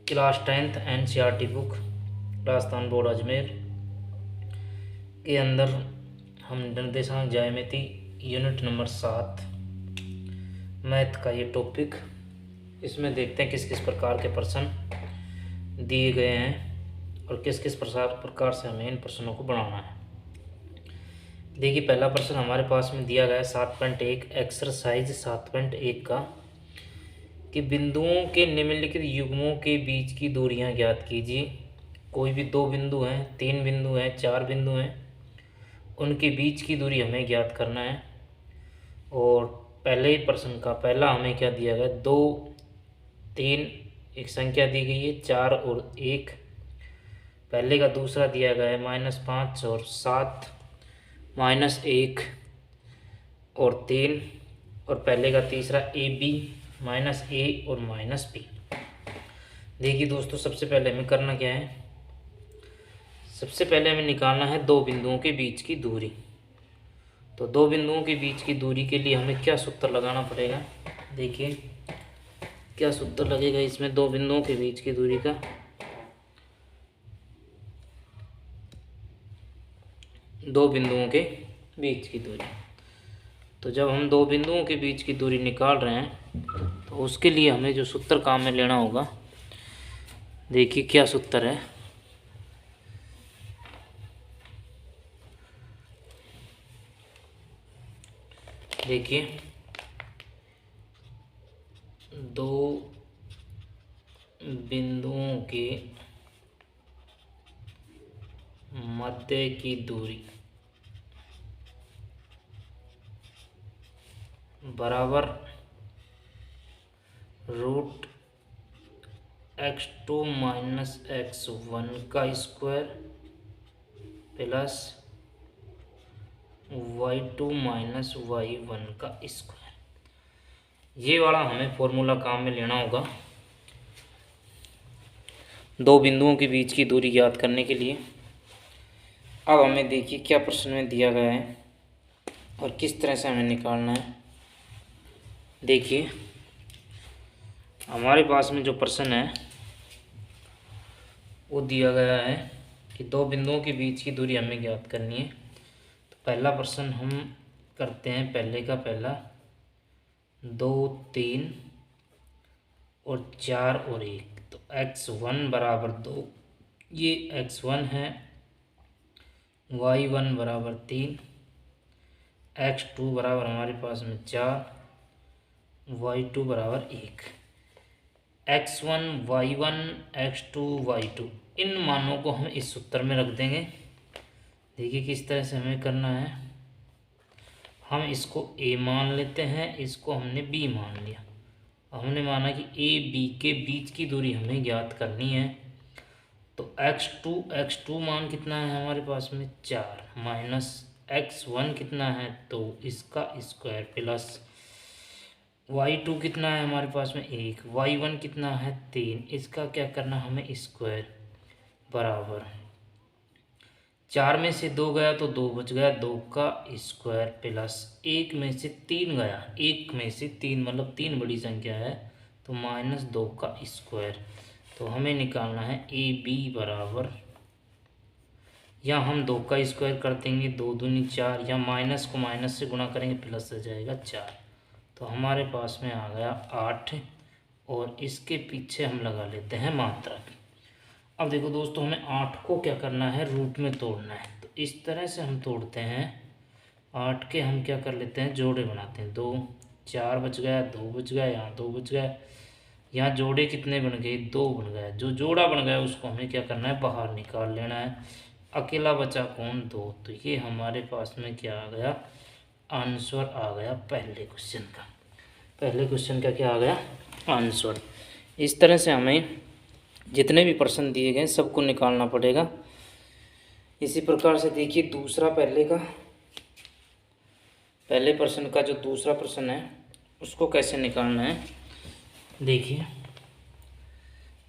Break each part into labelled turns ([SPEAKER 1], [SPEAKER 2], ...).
[SPEAKER 1] Class 10th NCERT book Rajasthan board Ajmer के अंदर हम निर्देशांक ज्यामिति यूनिट नंबर 7 मैथ का ये टॉपिक, इसमें देखते हैं किस किस प्रकार के प्रश्न दिए गए हैं और किस किस प्रकार से हमें इन प्रश्नों को बनाना है। देखिए, पहला प्रश्न हमारे पास में दिया गया है 7.1 एक्सरसाइज 7.1 का कि बिंदुओं के निम्नलिखित युग्मों के बीच की दूरियां ज्ञात कीजिए। कोई भी दो बिंदु हैं, तीन बिंदु हैं, चार बिंदु हैं, उनके बीच की दूरी हमें ज्ञात करना है। और पहले ही प्रश्न का पहला हमें क्या दिया गया, 2 3 एक संख्या दी गई है, 4 और 1। पहले का दूसरा दिया गया है -5 और 7, -1 और 3। और पहले का तीसरा AB -A और -B। देखिए दोस्तों, सबसे पहले हमें करना क्या है, सबसे पहले हमें निकालना है दो बिंदुओं के बीच की दूरी। तो दो बिंदुओं के बीच की दूरी के लिए हमें क्या सूत्र लगाना पड़ेगा, देखिए क्या सूत्र लगेगा इसमें दो बिंदुओं के बीच की दूरी का। दो बिंदुओं के बीच की दूरी, तो जब हम दो बिंदुओं के बीच की दूरी निकाल रहे हैं तो उसके लिए हमें जो सूत्र काम में लेना होगा, देखिए क्या सूत्र है। देखिए, दो बिंदुओं के मध्य की दूरी बराबर √(x2 - x1) का स्क्वायर प्लस y2 - y1 का स्क्वायर। ये वाला हमें फॉर्मूला काम में लेना होगा दो बिंदुओं के बीच की दूरी ज्ञात करने के लिए। अब हमें देखिए क्या प्रश्न में दिया गया है और किस तरह से हमें निकालना है। देखिए, हमारे पास में जो प्रश्न है वो दिया गया है कि दो बिंदुओं के बीच की दूरी हमें ज्ञात करनी है। तो पहला प्रश्न हम करते हैं, पहले का पहला 2 3 और 4 और 1। तो x1 बराबर 2, ये x1 है, y1 बराबर 3, x2 बराबर हमारे पास में 4, y2 बराबर 1। x1 y1 x2 y2 इन मानों को हम इस सूत्र में रख देंगे। देखिए किस तरह से हमें करना है, हम इसको a मान लेते हैं, इसको हमने b मान लिया। हमने माना कि a b के बीच की दूरी हमें ज्ञात करनी है। तो x2 मान कितना है हमारे पास में 4, माइनस x1 कितना है, तो इसका स्क्वायर प्लस y2 कितना है हमारे पास में 1, y1 कितना है 3, इसका क्या करना हमें स्क्वायर बराबर 4 में से 2 गया तो 2 बच गया, 2 का स्क्वायर प्लस 1 में से 3 गया, 1 में से 3 मतलब 3 बड़ी संख्या है, तो -2 का स्क्वायर। तो हमें निकालना है AB बराबर, या हम 2 का स्क्वायर कर देंगे, 2 दूनी 4, या माइनस को माइनस से गुणा करेंगे प्लस हो जाएगा 4। तो हमारे पास में आ गया 8 और इसके पीछे हम लगा लेते हैं मात्रक। अब देखो दोस्तों, हमें 8 को क्या करना है, रूट में तोड़ना है। तो इस तरह से हम तोड़ते हैं 8 के, हम क्या कर लेते हैं जोड़े बनाते हैं। 2 4 बच गया, 2 बच गया, यहाँ 2 बच गया, यहाँ जोड़े कितने बन गए, 2 बन गए। जो जोड़ा बन गया उसको हमें क्या करना है, बाहर निकाल लेना है। अकेला बचा कौन, 2। तो ये हमारे पास में क्या आ गया, आंसर आ गया पहले क्वेश्चन का। पहले क्वेश्चन का क्या आ गया, आंसर। इस तरह से हमें जितने भी प्रश्न दिए गए सबको निकालना पड़ेगा। इसी प्रकार से देखिए दूसरा, पहले प्रश्न का जो दूसरा प्रश्न है उसको कैसे निकालना है। देखिए,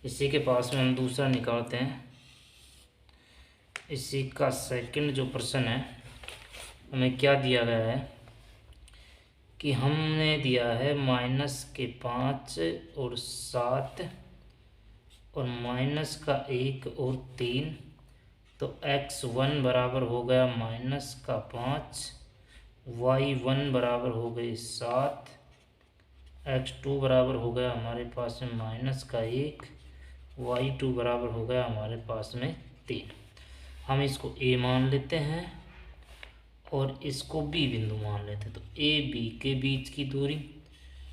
[SPEAKER 1] इसी के पास में हम दूसरा निकालते हैं। इसी का सेकंड जो प्रश्न है, हमें क्या दिया गया है कि हमने दिया है -5 और 7 और माइनस का 1 और 3, तो x1 बराबर हो गया माइनस का 5, y1 बराबर हो गई 7, x2 बराबर हो गया हमारे पास में माइनस का 1, y2 बराबर हो गया हमारे पास में 3। हम इसको a मान लेते हैं और इसको b बिंदु मान लेते हैं। तो a b के बीच की दूरी,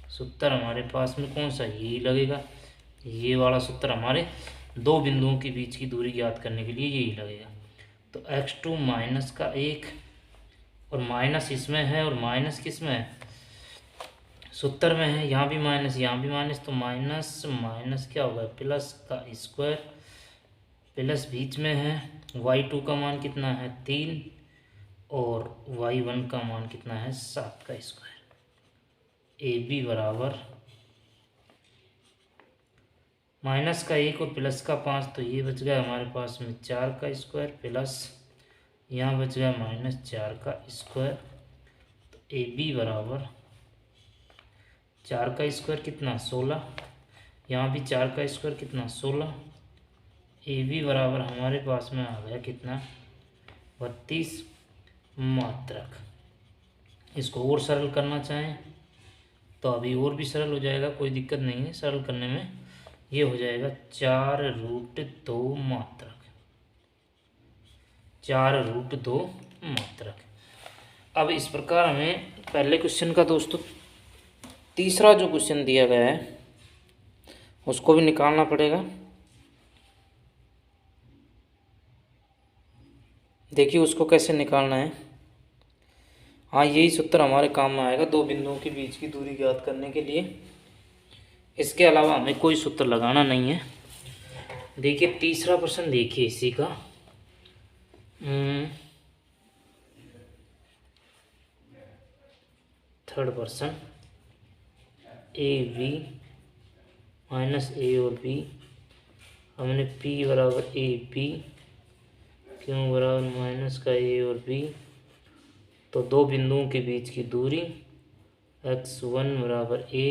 [SPEAKER 1] सूत्र हमारे पास में कौन सा, यही लगेगा। ये वाला सूत्र हमारे दो बिंदुओं के बीच की दूरी ज्ञात करने के लिए यही लगेगा। तो x2 माइनस का 1, और माइनस इसमें है और माइनस किस में है, सूत्र में है। यहाँ भी माइनस यहाँ भी माइनस, तो माइनस माइनस क्या होगा, प्लस का स्क्वायर, प्लस बीच में है। y2 का मान कितना है 3, और y1 का मान कितना है 7 का स्क्वायर। AB बराबर माइनस का 1 और प्लस का 5, तो ये बच गया हमारे पास में 4 का स्क्वायर, प्लस यहाँ बच गया माइनस 4 का स्क्वायर। तो AB बराबर 4 का स्क्वायर कितना 16, यहाँ भी 4 का स्क्वायर कितना 16। AB बराबर हमारे पास में आ गया कितना 32 मात्रक। इसको और सरल करना चाहें तो अभी और भी सरल हो जाएगा, कोई दिक्कत नहीं है सरल करने में। ये हो जाएगा 4√2 मात्रक, 4√2 मात्रक। अब इस प्रकार हमें पहले क्वेश्चन का दोस्तों तीसरा जो क्वेश्चन दिया गया है उसको भी निकालना पड़ेगा। देखिए उसको कैसे निकालना है। हाँ, यही सूत्र हमारे काम में आएगा दो बिंदुओं के बीच की दूरी ज्ञात करने के लिए। इसके अलावा हमें कोई सूत्र लगाना नहीं है। देखिए तीसरा प्रश्न देखिए इसी का। थर्ड प्रश्न, ए बी माइनस ए और बी, हमने P बराबर ए पी, क्यों बराबर माइनस का ए और बी। तो दो बिंदुओं के बीच की दूरी x1 बराबर a,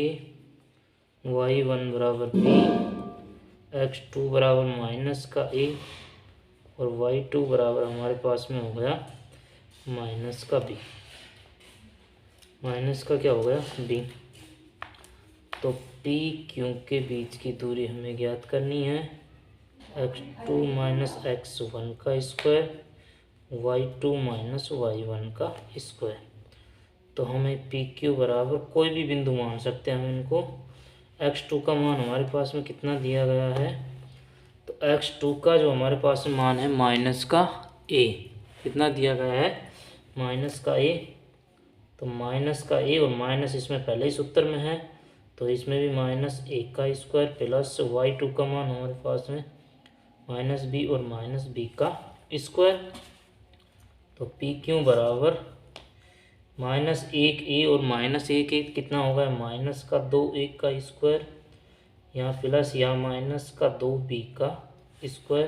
[SPEAKER 1] y1 बराबर b, x2 बराबर माइनस का a और y2 बराबर हमारे पास में हो गया माइनस का b, माइनस का क्या हो गया b। तो p q के बीच की दूरी हमें ज्ञात करनी है, x2 माइनस x1 का स्क्वायर, y2 माइनस y1 का स्क्वायर। तो हमें पी क्यू बराबर कोई भी बिंदु मान सकते हैं हम इनको। x2 का मान हमारे पास में कितना दिया गया है, तो x2 का जो हमारे पास में मान है माइनस का a, कितना दिया गया है माइनस का a। तो माइनस का a और माइनस इसमें पहले ही सूत्र में है, तो इसमें भी माइनस a का स्क्वायर, प्लस y2 का मान हमारे पास में माइनस b और माइनस b का स्क्वायर। तो पी क्यू बराबर माइनस 1a और माइनस 1 कितना होगा माइनस का 2a का स्क्वायर, यहाँ प्लस यहाँ माइनस का 2b का स्क्वायर।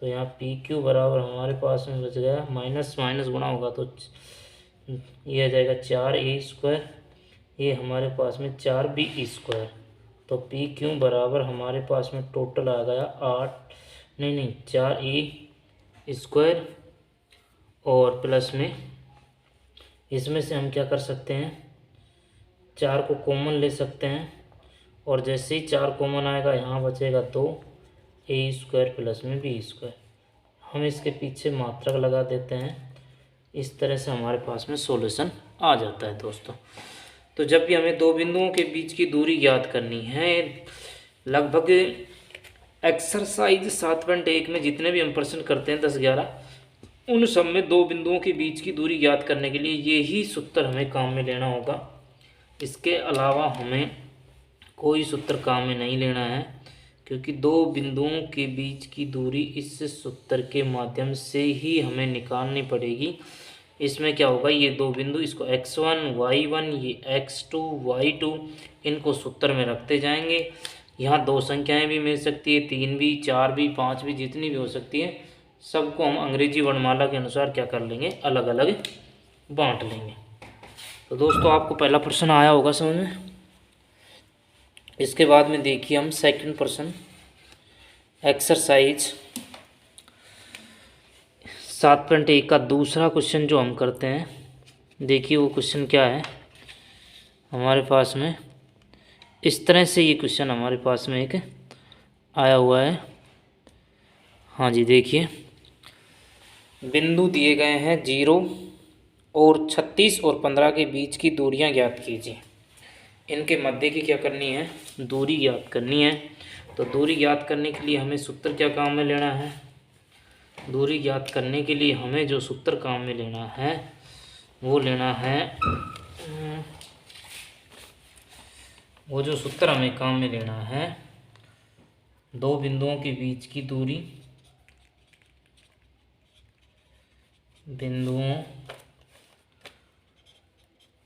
[SPEAKER 1] तो यहाँ पी क्यू बराबर हमारे पास में बच गया, माइनस माइनस गुणा होगा तो ये आ जाएगा 4a स्क्वायर, ये हमारे पास में 4b स्क्वायर। तो पी क्यू बराबर हमारे पास में टोटल आ गया 4a स्क्वायर, और प्लस में इसमें से हम क्या कर सकते हैं 4 को कॉमन ले सकते हैं, और जैसे ही 4 कॉमन आएगा यहाँ बचेगा 2a स्क्वायर प्लस में b स्क्वायर। हम इसके पीछे मात्रक लगा देते हैं, इस तरह से हमारे पास में सॉल्यूशन आ जाता है दोस्तों। तो जब भी हमें दो बिंदुओं के बीच की दूरी ज्ञात करनी है, लगभग एक्सरसाइज 7.1 में जितने भी हम प्रश्न करते हैं 10-11, उन सब में दो बिंदुओं के बीच की दूरी ज्ञात करने के लिए यही सूत्र हमें काम में लेना होगा। इसके अलावा हमें कोई सूत्र काम में नहीं लेना है, क्योंकि दो बिंदुओं के बीच की दूरी इस सूत्र के माध्यम से ही हमें निकालनी पड़ेगी। इसमें क्या होगा, ये दो बिंदु, इसको x1 y1, ये x2 y2, इनको सूत्र में रखते जाएंगे। यहाँ दो संख्याएं भी मिल सकती है, 3 भी, 4 भी, 5 भी, जितनी भी हो सकती है, सबको हम अंग्रेजी वर्णमाला के अनुसार क्या कर लेंगे, अलग अलग बांट लेंगे। तो दोस्तों आपको पहला प्रश्न आया होगा समझ में। इसके बाद में देखिए हम सेकंड प्रश्न। एक्सरसाइज 7.1 का दूसरा क्वेश्चन जो हम करते हैं, देखिए वो क्वेश्चन क्या है हमारे पास में। इस तरह से ये क्वेश्चन हमारे पास में एक आया हुआ है। हाँ जी, देखिए बिंदु दिए गए हैं 0 और 36 और 15 के बीच की दूरियां ज्ञात कीजिए। इनके मध्य की क्या करनी है, दूरी ज्ञात करनी है। तो दूरी ज्ञात करने के लिए हमें सूत्र क्या काम में लेना है, दूरी ज्ञात करने के लिए हमें जो सूत्र काम में लेना है वो लेना है, वो जो सूत्र हमें काम में लेना है, दो बिंदुओं के बीच की दूरी, बिंदुओं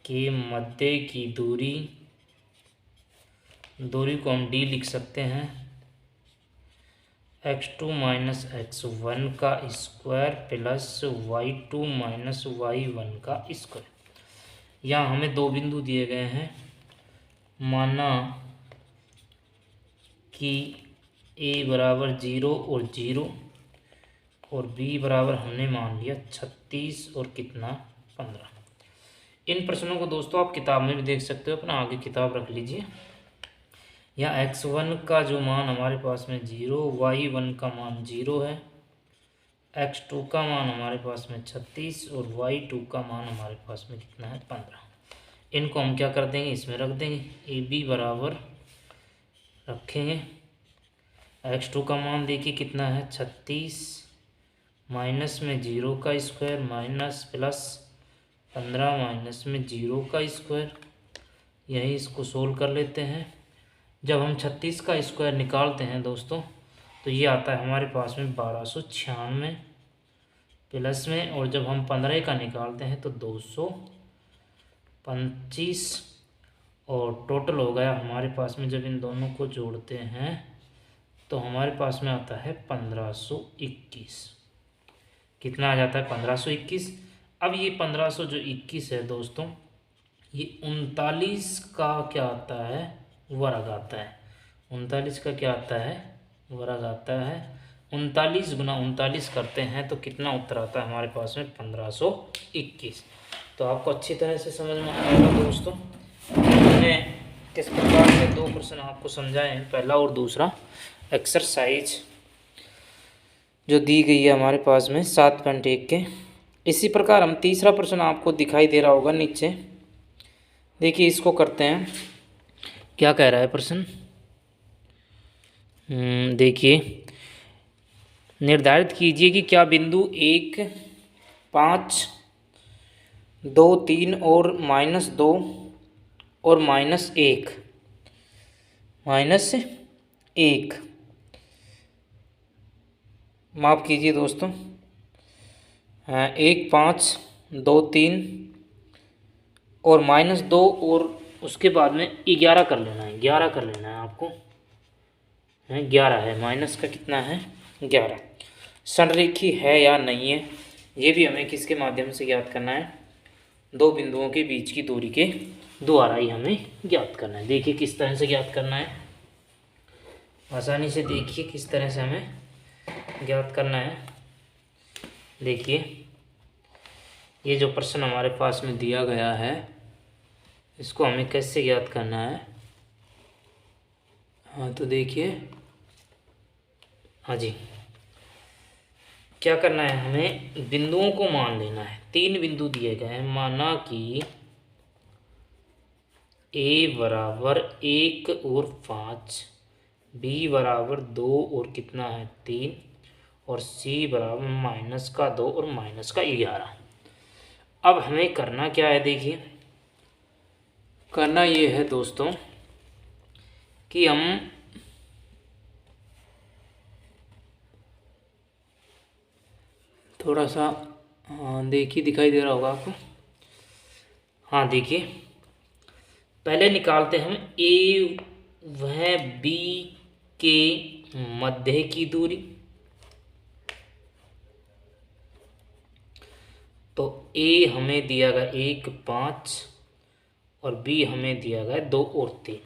[SPEAKER 1] के मध्य की दूरी, दूरी को हम d लिख सकते हैं, x2 माइनस x1 का square plus y2 minus y1 का स्क्वायर। यहाँ हमें दो बिंदु दिए गए हैं, माना कि a बराबर 0 और 0 और b बराबर हमने मान लिया 36 और कितना 15। इन प्रश्नों को दोस्तों आप किताब में भी देख सकते हो, अपना आगे किताब रख लीजिए। यहाँ x1 का जो मान हमारे पास में 0, y1 का मान 0 है, x2 का मान हमारे पास में 36 और y2 का मान हमारे पास में कितना है 15। इनको हम क्या कर देंगे, इसमें रख देंगे, ए बी बराबर रखेंगे। x2 का मान देखिए कितना है 36, माइनस में 0 का स्क्वायर माइनस प्लस 15 माइनस में 0 का स्क्वायर। यही इसको सोल्व कर लेते हैं। जब हम 36 का स्क्वायर निकालते हैं दोस्तों तो ये आता है हमारे पास में 1296 प्लस में, और जब हम 15 का निकालते हैं तो 225, और टोटल हो गया हमारे पास में, जब इन दोनों को जोड़ते हैं तो हमारे पास में आता है 1521। कितना आ जाता है 1521। अब ये 1521 है दोस्तों, ये 39 का क्या आता है, वर्ग आता है। 39 का क्या आता है, वर्ग आता है। 39 गुना 39 करते हैं तो कितना उत्तर आता है हमारे पास में 1521। तो आपको अच्छी तरह से समझ में आएगा दोस्तों मैंने किस प्रकार से दो प्रश्न आपको समझाए हैं, पहला और दूसरा एक्सरसाइज जो दी गई है हमारे पास में 7.1 के। इसी प्रकार हम तीसरा प्रश्न आपको दिखाई दे रहा होगा नीचे, देखिए इसको करते हैं। क्या कह रहा है प्रश्न, देखिए निर्धारित कीजिए कि क्या बिंदु 1, 5, 2, 3 और -2 और -1 माफ़ कीजिए दोस्तों, 1, 5, 2, 3 और -2 और उसके बाद में 11 कर लेना है, 11 कर लेना है आपको, 11 है, माइनस का कितना है 11। संरेखी है या नहीं है ये भी हमें किसके माध्यम से ज्ञात करना है, दो बिंदुओं के बीच की दूरी के द्वारा ही हमें ज्ञात करना है। देखिए किस तरह से ज्ञात करना है, आसानी से देखिए किस तरह से हमें ज्ञात करना है। देखिए ये जो प्रश्न हमारे पास में दिया गया है इसको हमें कैसे ज्ञात करना है। हाँ तो देखिए, हाँ जी, क्या करना है, हमें बिंदुओं को मान लेना है। 3 बिंदु दिए गए हैं, माना कि a बराबर 1 और 5, b बराबर 2 और कितना है 3, और c बराबर -2 और -11। अब हमें करना क्या है, देखिए करना ये है दोस्तों कि हम थोड़ा सा, हाँ देखिए दिखाई दे रहा होगा आपको, हाँ देखिए पहले निकालते हैं हम a वह b के मध्य की दूरी। तो a हमें दिया गया 1, 5 और b हमें दिया गया 2 और 3।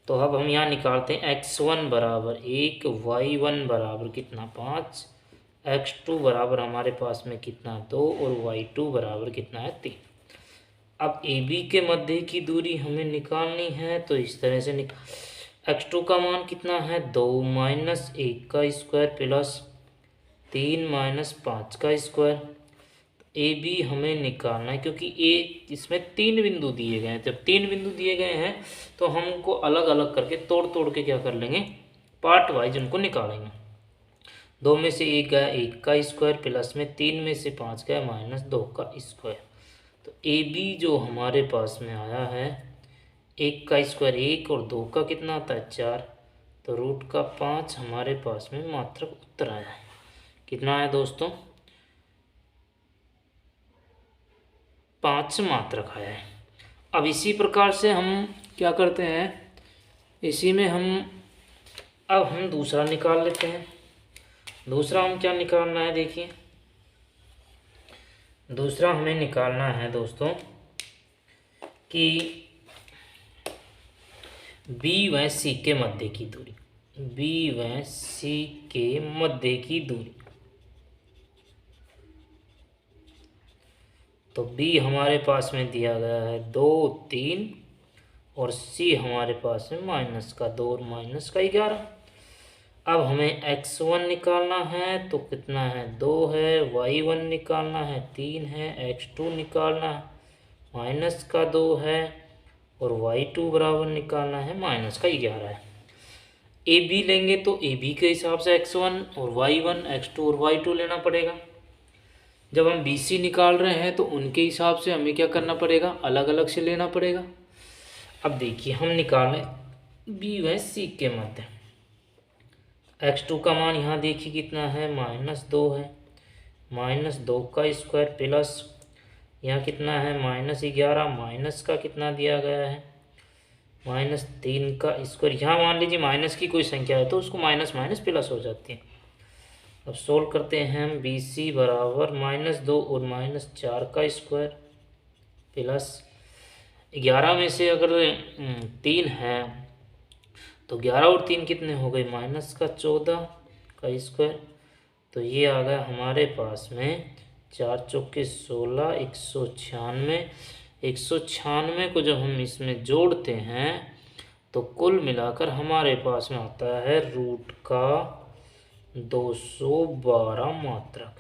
[SPEAKER 1] तो अब हम यहाँ निकालते हैं x1 बराबर 1, y1 बराबर कितना 5, x2 बराबर हमारे पास में कितना 2 और y2 बराबर कितना है 3। अब ए बी के मध्य की दूरी हमें निकालनी है, तो इस तरह से x2 का मान कितना है 2 माइनस 1 का स्क्वायर प्लस 3 माइनस 5 का स्क्वायर। ए बी हमें निकालना है, क्योंकि ए इसमें 3 बिंदु दिए गए हैं। जब 3 बिंदु दिए गए हैं तो हम उनको अलग अलग करके तोड़ तोड़ के क्या कर लेंगे, पार्ट वाइज उनको निकालेंगे। 2 में से 1 गया 1 का स्क्वायर प्लस में 3 में से 5 गया माइनस 2 का स्क्वायर। तो ए बी जो हमारे पास में आया है 1 का स्क्वायर 1 और 2 का कितना आता है 4, तो रूट का 5 हमारे पास में मात्रक उत्तर आया है। कितना आया दोस्तों, 5 मात्रक आया है। अब इसी प्रकार से हम क्या करते हैं, इसी में हम दूसरा निकाल लेते हैं। दूसरा हम क्या निकालना है, देखिए दूसरा हमें निकालना है दोस्तों कि बी व सी के मध्य की दूरी, बी व सी के मध्य की दूरी। तो बी हमारे पास में दिया गया है 2, 3 और सी हमारे पास में माइनस का 2 और माइनस का 11। अब हमें x1 निकालना है, तो कितना है 2 है, y1 निकालना है 3 है, x2 निकालना है माइनस का 2 है और y2 बराबर निकालना है माइनस का 11 है। ए बी लेंगे तो ए बी के हिसाब से x1 और y1, x2 और y2 लेना पड़ेगा। जब हम बी सी निकाल रहे हैं तो उनके हिसाब से हमें क्या करना पड़ेगा, अलग अलग से लेना पड़ेगा। अब देखिए हम निकालें बी व सी के मध्य, x2 का मान यहाँ देखिए कितना है -2 है, -2 का स्क्वायर प्लस यहाँ कितना है -11, माइनस का कितना दिया गया है -3 का स्क्वायर। यहाँ मान लीजिए माइनस की कोई संख्या है तो उसको माइनस माइनस प्लस हो जाती है। अब सोल्व करते हैं हम, बी सी बराबर -2 और -4 का स्क्वायर प्लस 11 में से अगर 3 है तो 11 और 3 कितने हो गए -14 का स्क्वायर। तो ये आ गया हमारे पास में 4 चौके 16, 196। 196 को जब हम इसमें जोड़ते हैं तो कुल मिलाकर हमारे पास में आता है रूट का 212 मात्रक।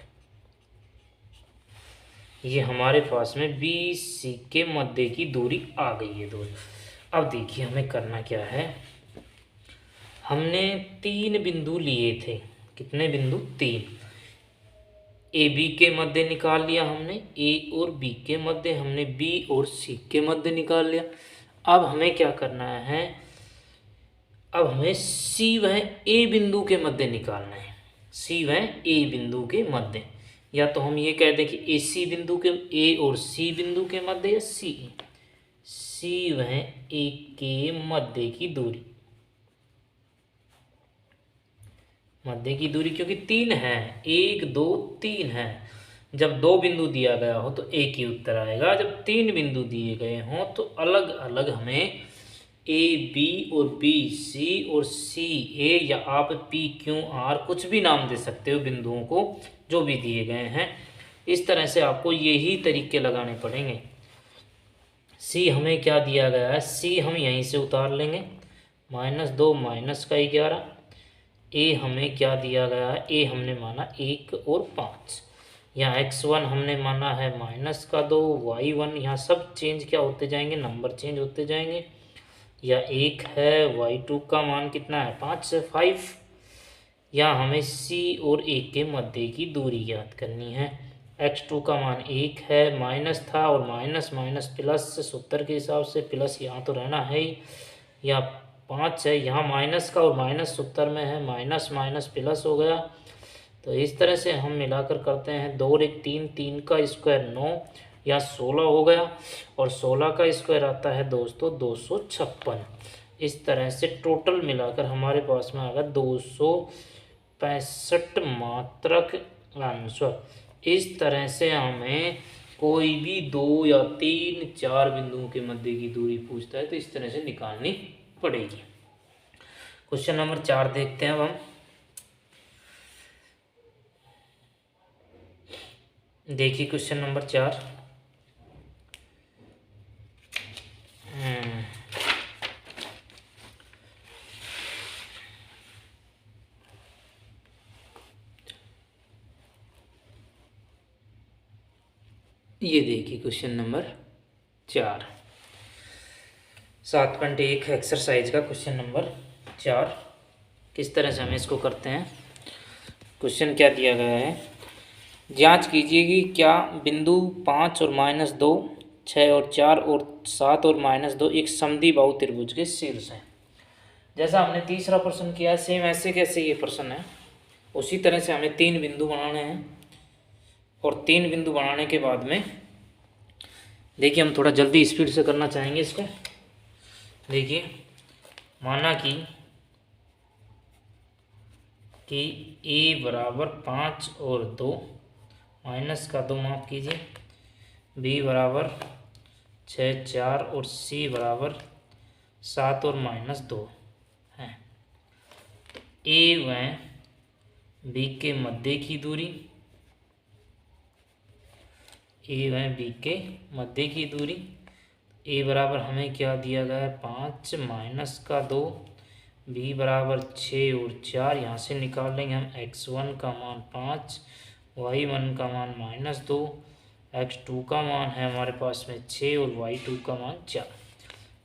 [SPEAKER 1] ये हमारे पास में बी सी के मध्य की दूरी आ गई है दोस्तों। अब देखिए हमें करना क्या है, हमने 3 बिंदु लिए थे, कितने बिंदु 3। ए बी के मध्य निकाल लिया हमने, ए और बी के मध्य, हमने बी और सी के मध्य निकाल लिया। अब हमें क्या करना है, अब हमें सी व ए बिंदु के मध्य निकालना है, सी व ए बिंदु के मध्य। या तो हम ये कह दें कि ए सी बिंदु के, ए और सी बिंदु के मध्य, या सी व ए के मध्य की दूरी, मध्य की दूरी क्योंकि 3 है, 1 2 3 है। जब 2 बिंदु दिया गया हो तो एक ही उत्तर आएगा, जब 3 बिंदु दिए गए हों तो अलग अलग हमें ए बी और बी सी और सी ए, या आप पी क्यू आर कुछ भी नाम दे सकते हो बिंदुओं को जो भी दिए गए हैं। इस तरह से आपको यही तरीके लगाने पड़ेंगे। सी हमें क्या दिया गया है, सी हम यहीं से उतार लेंगे, -2 माइनस का 11। ए हमें क्या दिया गया है, ए हमने माना 1 और 5। यहाँ x1 हमने माना है -2, y1 यहाँ सब चेंज क्या होते जाएंगे, नंबर चेंज होते जाएंगे। या 1 है, y2 का मान कितना है 5। यहाँ हमें c और a के मध्य की दूरी ज्ञात करनी है। x2 का मान 1 है, माइनस था और माइनस माइनस प्लस सूत्र के हिसाब से प्लस यहाँ तो रहना है ही। या 5 है, यहाँ माइनस का और माइनस सूत्र में है, माइनस माइनस प्लस हो गया। तो इस तरह से हम मिलाकर करते हैं 2 और 1 3, 3 का स्क्वायर 9 या 16 हो गया, और 16 का स्क्वायर आता है दोस्तों 256। इस तरह से टोटल मिलाकर हमारे पास में आ गया 265 मात्रक आंसर। इस तरह से हमें कोई भी 2 या 3, 4 बिंदुओं के मध्य की दूरी पूछता है तो इस तरह से निकालनी पड़ेगी। क्वेश्चन नंबर 4 देखते हैं अब हम। देखिए क्वेश्चन नंबर 4। ये देखिए क्वेश्चन नंबर 4, 7.1 एक्सरसाइज का क्वेश्चन नंबर 4। किस तरह से हम इसको करते हैं। क्वेश्चन क्या दिया गया है, जांच कीजिए कि क्या बिंदु 5 और -2, 6 और 4 और 7 और -2 एक समद्विबाहु त्रिभुज के शीर्ष हैं। जैसा हमने तीसरा प्रश्न किया है, सेम ऐसे कैसे ये प्रश्न है, उसी तरह से हमें 3 बिंदु बनाने हैं। और 3 बिंदु बनाने के बाद में देखिए हम थोड़ा जल्दी स्पीड से करना चाहेंगे इसको। देखिए माना कि a बराबर 5 और 2, माइनस का 2 माफ कीजिए, b बराबर 6, 4 और c बराबर 7 और -2 है। a व b के मध्य की दूरी, a व b के मध्य की दूरी, a बराबर हमें क्या दिया गया है 5 माइनस का 2, b बराबर 6 और 4, यहाँ से निकाल लेंगे हम x1 का मान 5, y1 का मान -2, x2 का मान है हमारे पास में 6 और y2 का मान 4।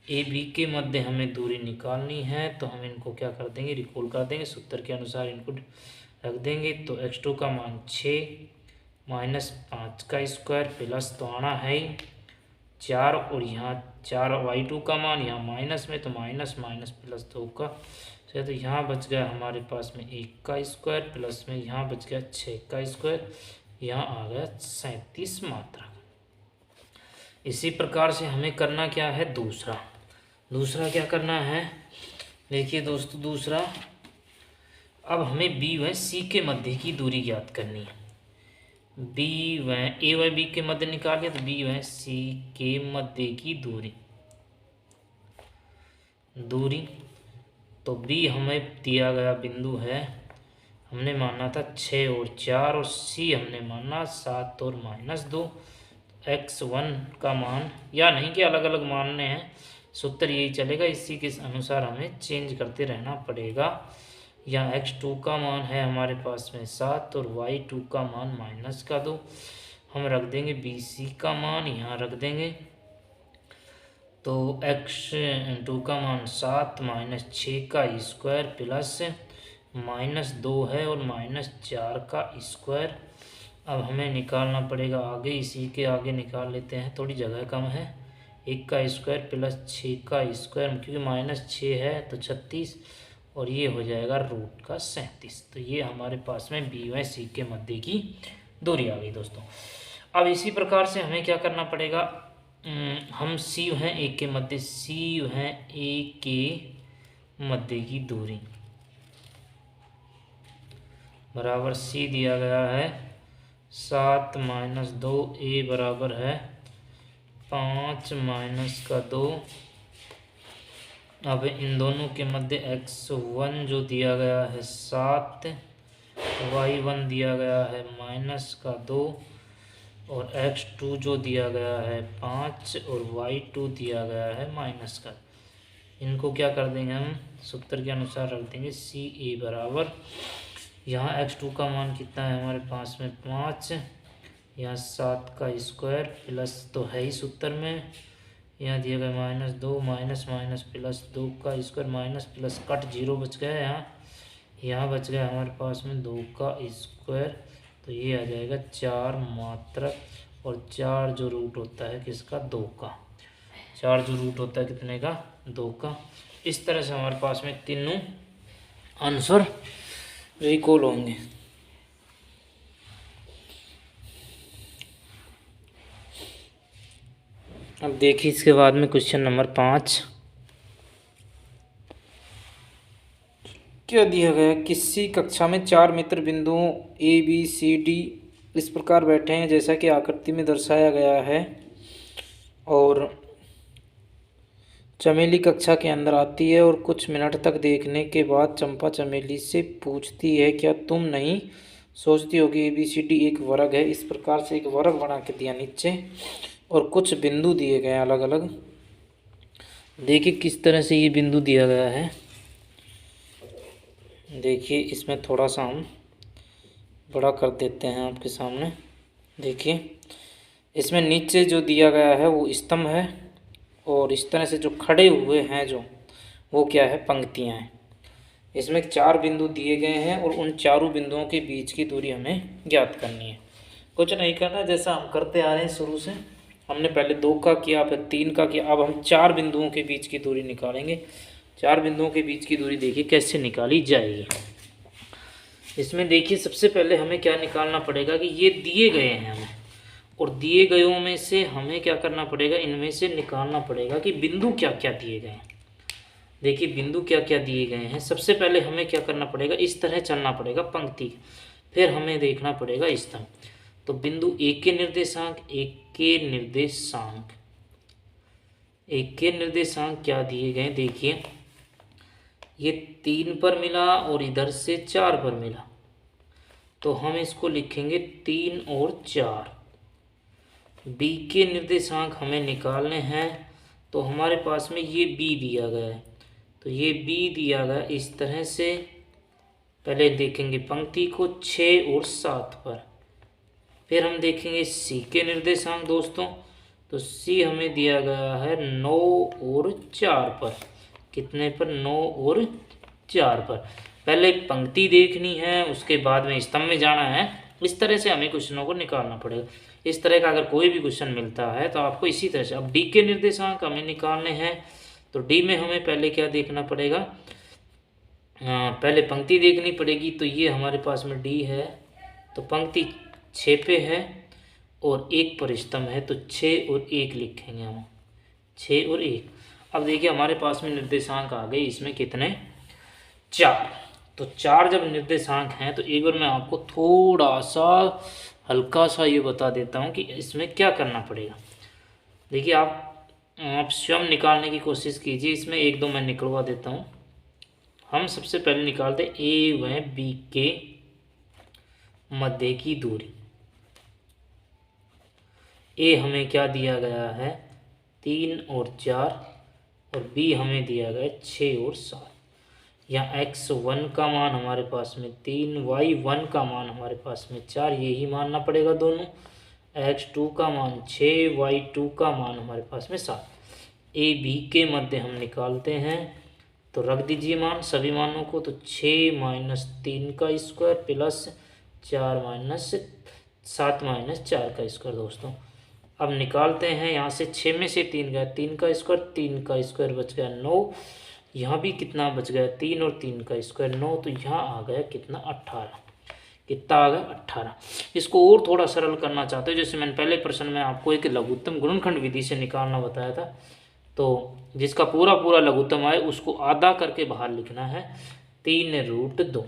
[SPEAKER 1] ए बी के मध्य हमें दूरी निकालनी है, तो हम इनको क्या कर देंगे, रिकॉल कर देंगे, सूत्र के अनुसार इनको रख देंगे। तो x2 का मान 6 -5 का स्क्वायर प्लस तो आना है ही 4, और यहाँ 4 y2 का मान यहाँ माइनस में, तो माइनस माइनस प्लस 2 का, तो यहाँ बच गया हमारे पास में 1 का स्क्वायर प्लस में यहाँ बच गया 6 का स्क्वायर, यहाँ आ गया 37 मात्रा। इसी प्रकार से हमें करना क्या है, दूसरा क्या करना है, देखिए दोस्तों दूसरा, अब हमें b व c के मध्य की दूरी ज्ञात करनी है। a व b के मध्य निकाल लिया, तो b व c के मध्य की दूरी तो b हमें दिया गया बिंदु है, हमने माना था 6 और 4, और c हमने माना 7 और -2। x1 का मान, या नहीं कि अलग अलग मानने हैं, सूत्र यही चलेगा, इसी के अनुसार हमें चेंज करते रहना पड़ेगा। यहाँ x2 का मान है हमारे पास में 7 और y2 का मान -2, हम रख देंगे bc का मान यहाँ रख देंगे, तो x2 का मान 7 -6 का स्क्वायर प्लस -2 है और -4 का स्क्वायर। अब हमें निकालना पड़ेगा आगे, इसी के आगे निकाल लेते हैं, थोड़ी जगह कम है, 1 का स्क्वायर प्लस 6 का स्क्वायर, क्योंकि -6 है तो 36, और ये हो जाएगा √37। तो ये हमारे पास में b व c के मध्य की दूरी आ गई दोस्तों। अब इसी प्रकार से हमें क्या करना पड़ेगा, हम c हैं a के मध्य, c हैं a के मध्य की दूरी बराबर c दिया गया है 7 -2, a बराबर है 5 माइनस का 2। अब इन दोनों के मध्य x1 जो दिया गया है 7, y1 दिया गया है -2, और x2 जो दिया गया है 5, और y2 दिया गया है -का। इनको क्या कर देंगे हम, सूत्र के अनुसार रख देंगे सी ए बराबर, यहाँ x2 का मान कितना है हमारे पास में 5, यहाँ 7 का स्क्वायर प्लस तो है ही सूत्र में, यहाँ दिया गया -2, माइनस माइनस प्लस 2 का स्क्वायर, माइनस प्लस कट 0 बच गया, यहाँ बच गया हमारे पास में 2 का स्क्वायर, तो ये आ जाएगा 4 मात्रक, और 4 जो रूट होता है किसका, 2 का, 4 जो रूट होता है कितने का, 2 का। इस तरह से हमारे पास में तीनों आंसर रिकॉल होंगे। अब देखिए इसके बाद में क्वेश्चन नंबर 5 क्या दिया गया, किसी कक्षा में 4 मित्र बिंदुओं ए बी सी डी इस प्रकार बैठे हैं जैसा कि आकृति में दर्शाया गया है, और
[SPEAKER 2] चमेली कक्षा के अंदर आती है और कुछ मिनट तक देखने के बाद चंपा चमेली से पूछती है, क्या तुम नहीं सोचती हो कि ABCD एक वर्ग है। इस प्रकार से एक वर्ग बना के दिया नीचे और कुछ बिंदु दिए गए अलग अलग। देखिए किस तरह से ये बिंदु दिया गया है। देखिए इसमें थोड़ा सा हम बड़ा कर देते हैं आपके सामने। देखिए इसमें नीचे जो दिया गया है वो स्तंभ है और इस तरह से जो खड़े हुए हैं जो वो क्या है, पंक्तियां हैं। इसमें 4 बिंदु दिए गए हैं और उन चारों बिंदुओं के बीच की दूरी हमें ज्ञात करनी है। कुछ नहीं करना, जैसा हम करते आ रहे हैं शुरू से। हमने पहले 2 का किया, फिर 3 का किया, अब हम 4 बिंदुओं के बीच की दूरी निकालेंगे। 4 बिंदुओं के बीच की दूरी देखिए कैसे निकाली जाएगी। इसमें देखिए सबसे पहले हमें क्या निकालना पड़ेगा कि ये दिए गए हैं हमें, और दिए गयों में से हमें क्या करना पड़ेगा, इनमें से निकालना पड़ेगा कि बिंदु क्या क्या दिए गए हैं। देखिए बिंदु क्या क्या दिए गए हैं। सबसे पहले हमें क्या करना पड़ेगा, इस तरह चलना पड़ेगा पंक्ति, फिर हमें देखना पड़ेगा स्तंभ। तो बिंदु एक के निर्देशांक, एक के निर्देशांक क्या दिए गए, देखिए ये 3 पर मिला और इधर से 4 पर मिला, तो हम इसको लिखेंगे 3 और 4। बी के निर्देशांक हमें निकालने हैं, तो हमारे पास में ये बी दिया गया है, तो ये बी दिया गया इस तरह से। पहले देखेंगे पंक्ति को 6 और 7 पर, फिर हम देखेंगे सी के निर्देशांक दोस्तों, तो सी हमें दिया गया है 9 और 4 पर। कितने पर, 9 और 4 पर। पहले पंक्ति देखनी है, उसके बाद में स्तंभ में जाना है। इस तरह से हमें क्वेश्चनों को निकालना पड़ेगा। इस तरह का अगर कोई भी क्वेश्चन मिलता है तो आपको इसी तरह से। अब डी के निर्देशांक हमें निकालने हैं, तो डी में हमें पहले क्या देखना पड़ेगा, पहले पंक्ति देखनी पड़ेगी। तो ये हमारे पास में डी है, तो पंक्ति 6 पे है और 1 पर स्तंभ है, तो 6 और 1 लिखेंगे हम, 6 और 1। अब देखिए हमारे पास में निर्देशांक आ गए, इसमें कितने, 4। तो 4 जब निर्देशांक हैं तो एक बार मैं आपको थोड़ा सा हल्का सा ये बता देता हूँ कि इसमें क्या करना पड़ेगा। देखिए आप स्वयं निकालने की कोशिश कीजिए। इसमें 1-2 मैं निकलवा देता हूँ। हम सबसे पहले निकालते हैं ए व बी के मध्य की दूरी। ए हमें क्या दिया गया है, 3 और 4, और बी हमें दिया गया 6 और 7। यहाँ x1 का मान हमारे पास में 3, y1 का मान हमारे पास में 4, यही मानना पड़ेगा दोनों। x2 का मान 6, y2 का मान हमारे पास में 7। ए बी के मध्य हम निकालते हैं, तो रख दीजिए मान सभी मानों को। तो 6 - 3 का स्क्वायर प्लस 4 - 7 - 4 का स्क्वायर दोस्तों। अब निकालते हैं, यहाँ से 6 में से 3 गया, 3 का स्क्वायर, 3 का स्क्वायर बच गया 9। यहाँ भी कितना बच गया, 3 और 3 का स्क्वायर 9, तो यहाँ आ गया कितना, 18। कितना आ गया, 18। इसको और थोड़ा सरल करना चाहते हो, जैसे मैंने पहले प्रश्न में आपको एक लघुत्तम गुणनखंड विधि से निकालना बताया था, तो जिसका पूरा पूरा लघुत्तम आए उसको आधा करके बाहर लिखना है, 3√2।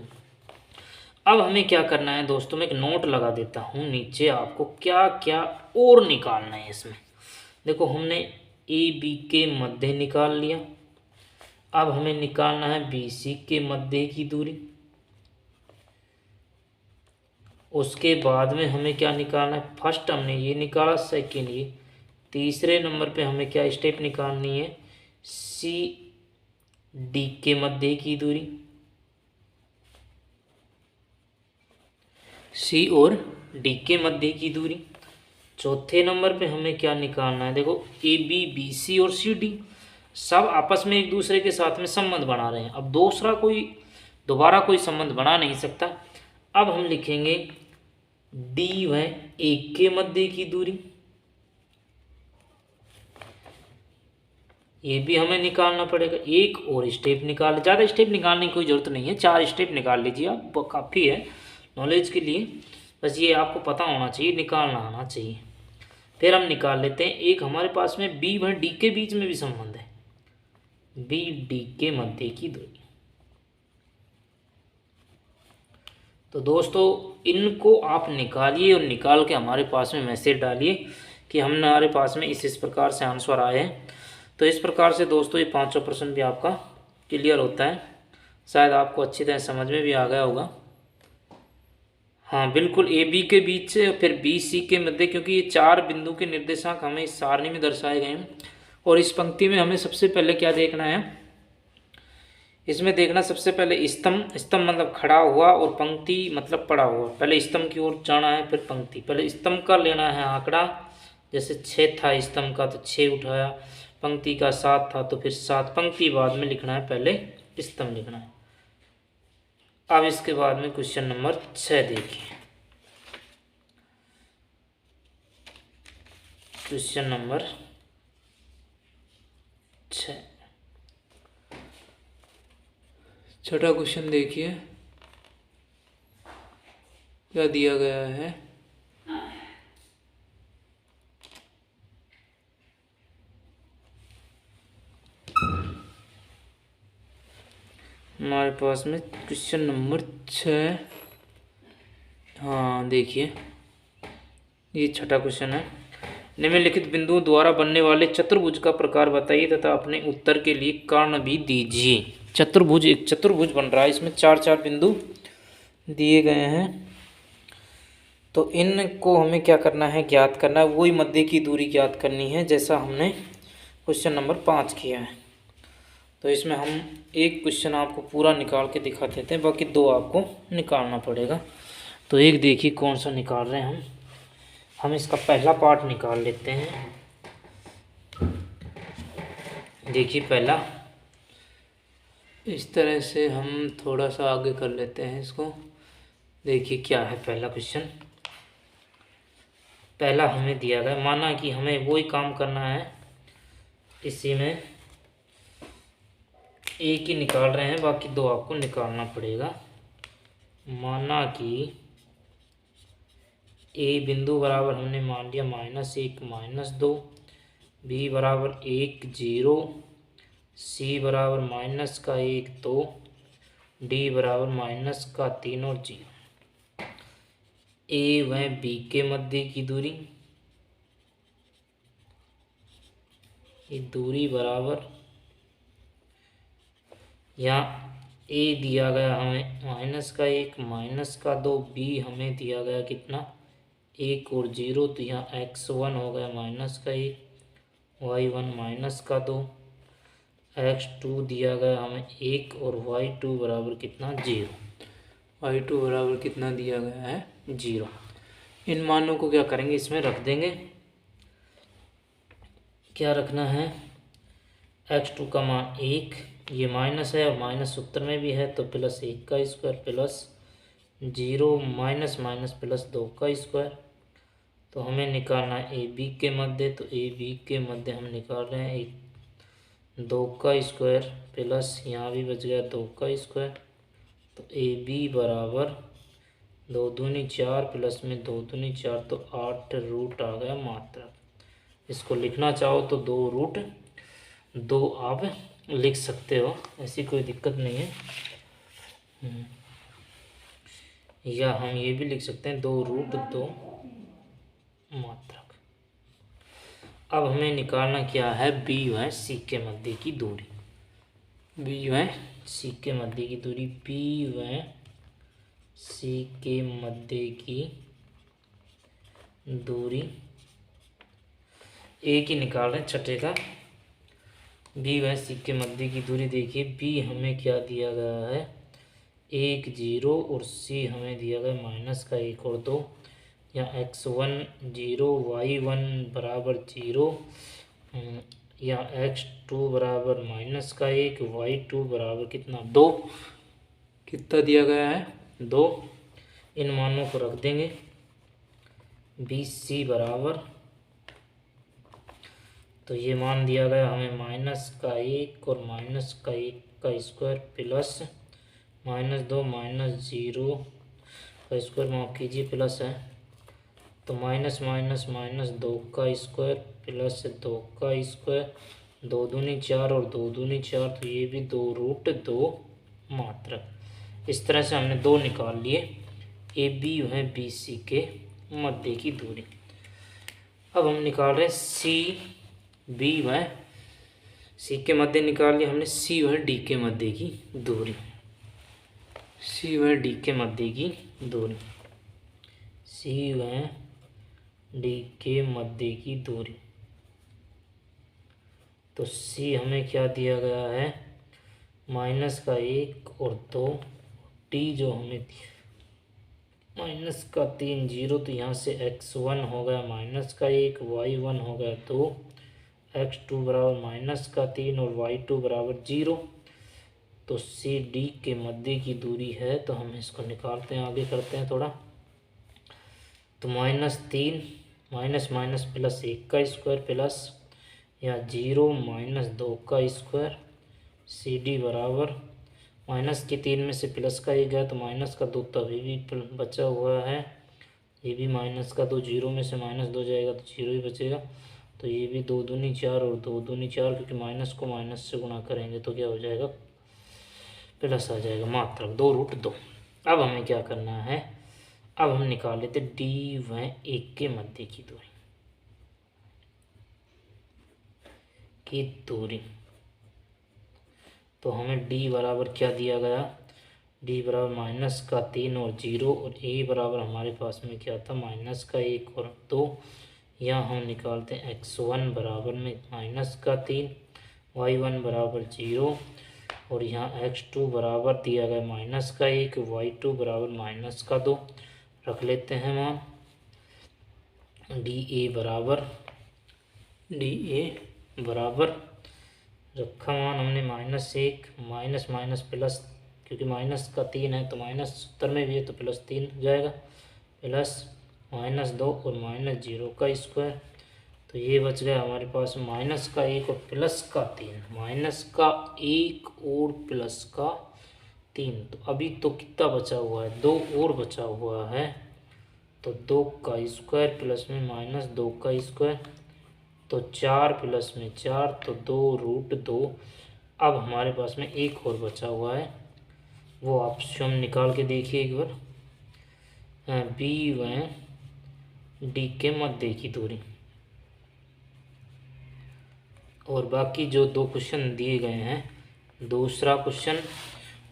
[SPEAKER 2] अब हमें क्या करना है दोस्तों, मैं एक नोट लगा देता हूँ नीचे, आपको क्या क्या और निकालना है इसमें। देखो हमने ए बी के मध्य निकाल लिया, अब हमें निकालना है BC के मध्य की दूरी। उसके बाद में हमें क्या निकालना है, फर्स्ट हमने ये निकाला, सेकेंड ये, तीसरे नंबर पे हमें क्या स्टेप निकालनी है, CD के मध्य की दूरी, C और D के मध्य की दूरी। चौथे नंबर पे हमें क्या निकालना है, देखो AB BC और CD सब आपस में एक दूसरे के साथ में संबंध बना रहे हैं। अब दोबारा कोई संबंध बना नहीं सकता। अब हम लिखेंगे D व 1 के मध्य की दूरी, ये भी हमें निकालना पड़ेगा। एक और स्टेप निकाल, ज़्यादा स्टेप निकालने की कोई ज़रूरत नहीं है, 4 स्टेप निकाल लीजिए आप, वो काफ़ी है नॉलेज के लिए। बस ये आपको पता होना चाहिए, निकालना आना चाहिए। फिर हम निकाल लेते हैं, एक हमारे पास में B व D के बीच में भी संबंध है, BD के मध्य की दूरी। तो दोस्तों इनको आप निकालिए और निकाल के हमारे पास में मैसेज डालिए कि हमारे पास में इस प्रकार से आंसर आए हैं। तो इस प्रकार से दोस्तों ये 5 प्रश्न भी आपका क्लियर होता है। शायद आपको अच्छी तरह समझ में भी आ गया होगा। हाँ बिल्कुल, ए बी के बीच से फिर बी सी के मध्य, क्योंकि ये 4 बिंदु के निर्देशांक हमें इस सारणी में दर्शाए गए हैं। और इस पंक्ति में हमें सबसे पहले क्या देखना है, इसमें देखना सबसे पहले स्तंभ, स्तंभ मतलब खड़ा हुआ और पंक्ति मतलब पड़ा हुआ। पहले स्तंभ की ओर जाना है फिर पंक्ति। पहले स्तंभ का लेना है आंकड़ा, जैसे 6 था स्तंभ का तो 6 उठाया, पंक्ति का 7 था तो फिर 7, पंक्ति बाद में लिखना है, पहले स्तंभ लिखना है। अब इसके बाद में क्वेश्चन नंबर 6 देखिए। क्वेश्चन नंबर 6, छठा क्वेश्चन देखिए क्या दिया गया है। हमारे पास में क्वेश्चन नंबर 6, हाँ देखिए ये छठा क्वेश्चन है। निम्नलिखित बिंदुओं द्वारा बनने वाले चतुर्भुज का प्रकार बताइए तथा अपने उत्तर के लिए कारण भी दीजिए। चतुर्भुज, एक चतुर्भुज बन रहा है, इसमें 4 बिंदु दिए गए हैं। तो इनको हमें क्या करना है, ज्ञात करना है। वही मध्य की दूरी ज्ञात करनी है जैसा हमने क्वेश्चन नंबर 5 किया है। तो इसमें हम एक क्वेश्चन आपको पूरा निकाल के दिखा देते हैं, बाकी 2 आपको निकालना पड़ेगा। तो एक देखिए कौन सा निकाल रहे हैं हम इसका पहला पार्ट निकाल लेते हैं। देखिए पहला, इस तरह से हम थोड़ा सा आगे कर लेते हैं इसको। देखिए क्या है पहला क्वेश्चन। पहला हमें दिया गया, माना कि हमें वही काम करना है, इसी में एक ही निकाल रहे हैं, बाकी 2 आपको निकालना पड़ेगा। माना कि ए बिंदु बराबर हमने मान लिया -1 -2, बी बराबर 1 0, सी बराबर -1 2, डी बराबर -3 और 0। ए व बी के मध्य की दूरी, ये दूरी बराबर, यहाँ ए दिया गया हमें -1 -2, बी हमें दिया गया कितना 1 और 0, तो यहाँ x1 हो गया -1, y1 -2, x2 दिया गया हमें 1 और y2 बराबर कितना 0, y2 बराबर कितना दिया गया है 0। इन मानों को क्या करेंगे, इसमें रख देंगे। क्या रखना है, x2 का मान 1, ये माइनस है और माइनस उत्तर में भी है, तो +1 का स्क्वायर प्लस 0 माइनस +2 का स्क्वायर। तो हमें निकालना है ए बी के मध्य, तो ए बी के मध्य हम निकाल रहे हैं 2 का स्क्वायर प्लस, यहाँ भी बच गया 2 का स्क्वायर। तो ए बी बराबर 2 दूनी 4 प्लस में 2 दूनी 4, तो 8 रूट आ गया मात्रक। इसको लिखना चाहो तो 2√2 आप लिख सकते हो, ऐसी कोई दिक्कत नहीं है। या हम ये भी लिख सकते हैं 2√2 मात्रक। अब हमें निकालना क्या है, बी व सी के मध्य की दूरी। बी व सी के मध्य की दूरी, बी व सी के मध्य की दूरी एक ही निकाल रहे हैं छठे का। बी व सी के मध्य की दूरी देखिए, बी हमें क्या दिया गया है 1 0 और सी हमें दिया गया -1 और 2। या x1 0, y1 बराबर 0, या x2 बराबर -1, y2 बराबर कितना 2, कितना दिया गया है 2। इन मानों को रख देंगे। बी सी बराबर, तो ये मान दिया गया हमें -1 और -1 का स्क्वायर प्लस -2 -0 का स्क्वायर, माफ कीजिए प्लस है, तो -2 का स्क्वायर प्लस 2 का स्क्वायर, 2 दूनी 4 और 2 दूनी 4, तो ये भी 2√2 मात्रक। इस तरह से हमने 2 निकाल लिए ए बी व बी सी के मध्य की दूरी। अब हम निकाल रहे हैं सी बी व सी के मध्य निकाल लिया हमने, सी व डी के मध्य की दूरी, सी व डी के मध्य की दूरी, सी व डी के मध्य की दूरी। तो सी हमें क्या दिया गया है, -1 और 2, डी जो हमें -3 0, तो यहाँ से x1 हो गया -1, y1 हो गया 2, x2 बराबर -3 और y2 बराबर 0। तो सी डी के मध्य की दूरी है, तो हम इसको निकालते हैं, आगे करते हैं थोड़ा। तो -3 माइनस माइनस +1 का स्क्वायर प्लस या 0 -2 का स्क्वायर, सी डी बराबर -3 में से प्लस का 1 गया तो -2 तो अभी भी बचा हुआ है, ये भी -2, 0 में से -2 जाएगा तो 0 ही बचेगा। तो ये भी 2 दूनी 4 और 2 दूनी 4, क्योंकि माइनस को माइनस से गुणा करेंगे तो क्या हो जाएगा, प्लस आ जाएगा, मात्रक 2√2। अब हमें क्या करना है, अब हम निकाल लेते डी व 1 के मध्य की दूरी तो हमें डी बराबर क्या दिया गया, डी बराबर -3 और 0, और ए बराबर हमारे पास में क्या था, -1 और 2। यहाँ हम निकालते हैं x1 बराबर में -3, y1 बराबर 0, और यहाँ x2 बराबर दिया गया -1, y2 बराबर -2। रख लेते हैं मान, डी ए बराबर रखा मान हमने -1, माइनस माइनस प्लस, क्योंकि -3 है तो -70 में भी है तो +3 जाएगा, प्लस -2 और -0 का स्क्वायर। तो ये बच गया हमारे पास -1 और +3, -1 और +3। तो अभी तो कितना बचा हुआ है, 2 और बचा हुआ है, तो 2 का स्क्वायर प्लस में -2 का स्क्वायर, तो 4 प्लस में 4 तो 2√2। अब हमारे पास में एक और बचा हुआ है, वो आप स्वयं निकाल के देखिए एक बार, बी व डी के मध्य की दूरी। और बाकी जो 2 क्वेश्चन दिए गए हैं, दूसरा क्वेश्चन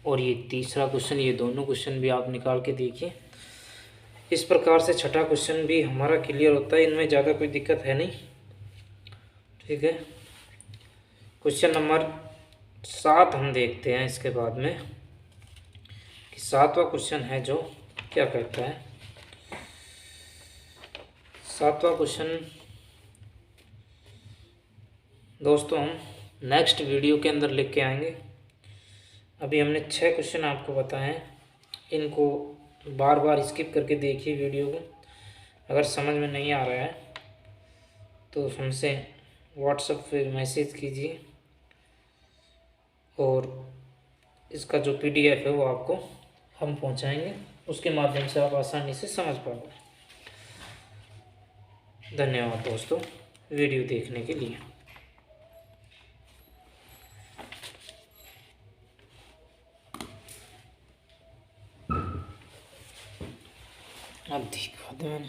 [SPEAKER 2] और ये तीसरा क्वेश्चन, ये दोनों क्वेश्चन भी आप निकाल के देखिए। इस प्रकार से छठा क्वेश्चन भी हमारा क्लियर होता है, इनमें ज़्यादा कोई दिक्कत है नहीं, ठीक है। क्वेश्चन नंबर 7 हम देखते हैं इसके बाद में, कि 7वां क्वेश्चन है जो क्या कहता है। 7वां क्वेश्चन दोस्तों हम नेक्स्ट वीडियो के अंदर लेके आएंगे। अभी हमने 6 क्वेश्चन आपको बताए हैं, इनको बार बार स्किप करके देखिए वीडियो को। अगर समझ में नहीं आ रहा है तो हमसे व्हाट्सएप पे मैसेज कीजिए, और इसका जो PDF है वो आपको हम पहुंचाएंगे, उसके माध्यम से आप आसानी से समझ पाओगे। धन्यवाद दोस्तों वीडियो देखने के लिए। अब दिखा दो मैंने।